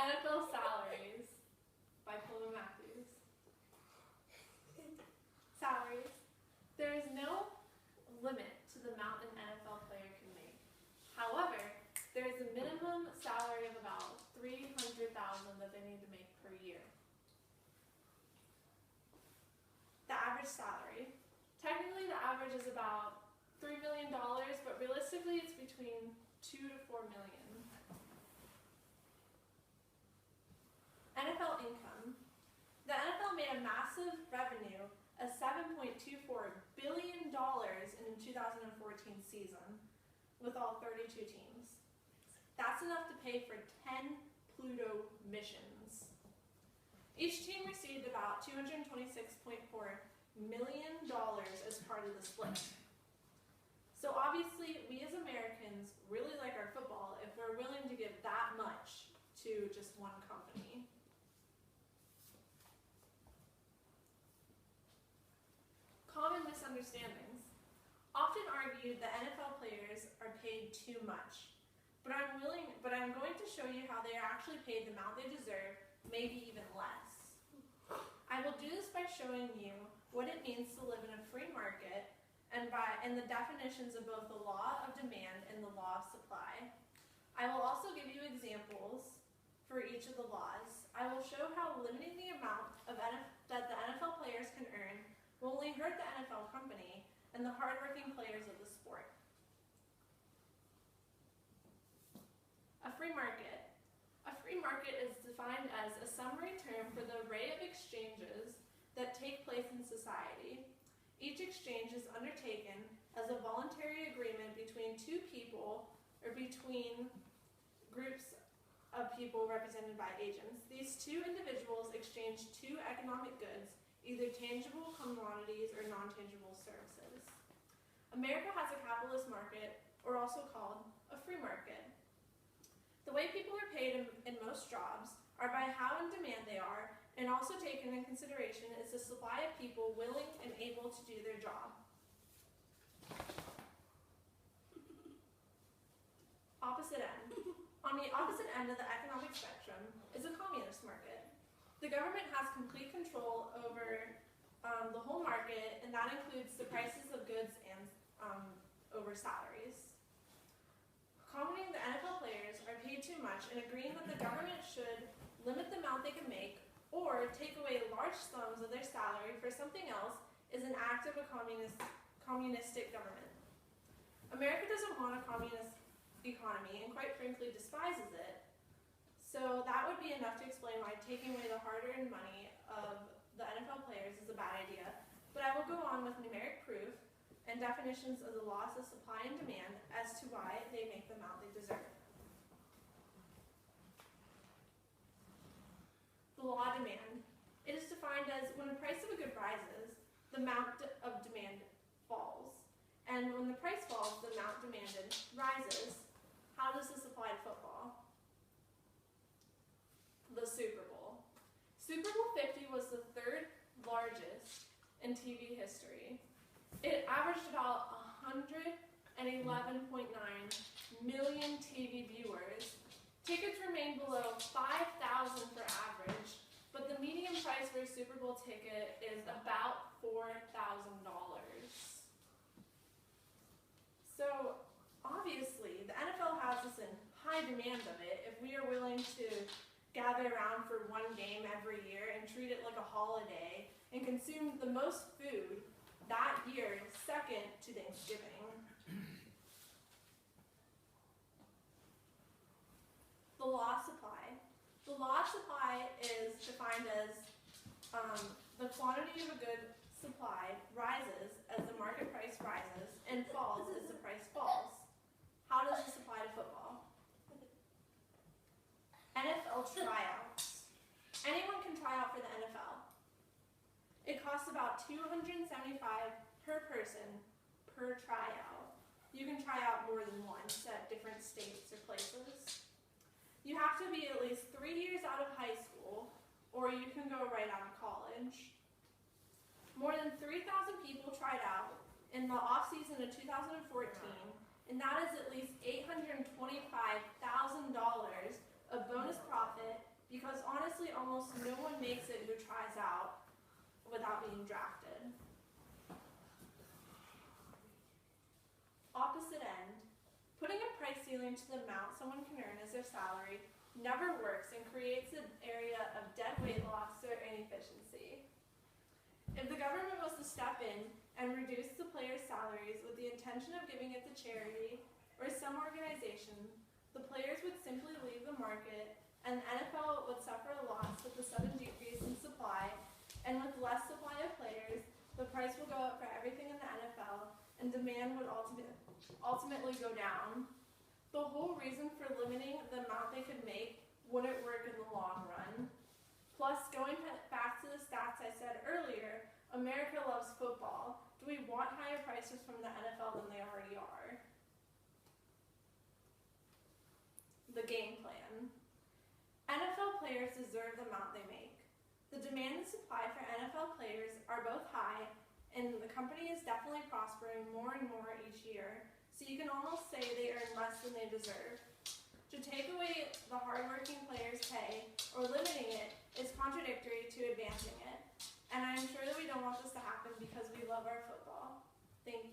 NFL Salaries by Chloe Matthews. Salaries. There is no limit to the amount an NFL player can make. However, there is a minimum salary of about $300,000 that they need to make per year. The average salary. Technically, the average is about $3 million, but realistically, it's between $2 to $4 million. NFL income. The NFL made a massive revenue of $7.24 billion in the 2014 season with all 32 teams. That's enough to pay for 10 Pluto missions. Each team received about $226.4 million as part of the split. So obviously, we as Americans really like our football if we're willing to give that much to just one company. Common misunderstandings. Often argued that NFL players are paid too much, but I'm going to show you how they are actually paid the amount they deserve, maybe even less. I will do this by showing you what it means to live in a free market and the definitions of both the law of demand and the law of supply. I will also give you examples for each of the laws. I will show how limiting the amount of that the NFL players can earn will only hurt the NFL company and the hardworking players of the sport. A free market. A free market is defined as a summary term for the array of exchanges that take place in society. Each exchange is undertaken as a voluntary agreement between two people or between groups of people represented by agents. These two individuals exchange two economic goods, either tangible commodities or non-tangible services. America has a capitalist market, or also called a free market. The way people are paid in most jobs are by how in demand they are, and also taken into consideration is the supply of people willing and able to do their job. Opposite end. On the opposite end of the economic spectrum is a communist market. The government has complete control over the whole market, and that includes the prices of goods and over salaries. Commenting the NFL players are paid too much and agreeing that the government should limit the amount they can make or take away large sums of their salary for something else is an act of a communistic government. America doesn't want a communist economy and quite frankly despises it. So that would be enough to explain why taking away the hard-earned money of the NFL players is a bad idea. But I will go on with numeric proof and definitions of the laws of supply and demand as to why they make the amount they deserve. The law of demand. It is defined as when the price of a good rises, the amount of demand falls. And when the price falls, the amount demanded rises. How does this apply to football? The Super Bowl. Super Bowl 50 was the third largest in TV history. It averaged about 111.9 million TV viewers. Tickets remained below 5,000 for average, but the median price for a Super Bowl ticket is about $4,000. So obviously, the NFL has us in high demand of it if we are willing to gather around for one game every year and treat it like a holiday and consume the most food that year, second to Thanksgiving. The law of supply. The law of supply is defined as the quantity of a good supplied rises as the market price rises and falls as the price falls. How does this apply to football? NFL tryouts. Anyone can try out for the NFL. It costs about $275 per person per tryout. You can try out more than once at different states or places. You have to be at least 3 years out of high school, or you can go right out of college. More than 3,000 people tried out in the off-season of 2014, and that is at least $825,000 of bonus profit because honestly, almost no one makes it who tries out without being drafted. Opposite end. Putting a price ceiling to the amount someone can earn as their salary never works and creates an area of dead weight loss or inefficiency. If the government was to step in and reduce the players' salaries with the intention of giving it to charity or some organization, the players would simply leave the market and the NFL would suffer a loss with the sudden decrease in supply, and with less supply of players, the price will go up for everything in the NFL and demand would ultimately go down. The whole reason for limiting the amount they could make wouldn't work in the long run. Plus, going back to the stats I said earlier, America loves football. Do we want higher prices from the NFL than they already are? The game plan. NFL players deserve the amount they make. The demand and supply for NFL players are both high, and the company is definitely prospering more and more each year, so you can almost say they earn less than they deserve. To take away the hardworking players' pay or limiting it is contradictory to advancing it, and I am sure that we don't want this to happen because we love our football. Thank you.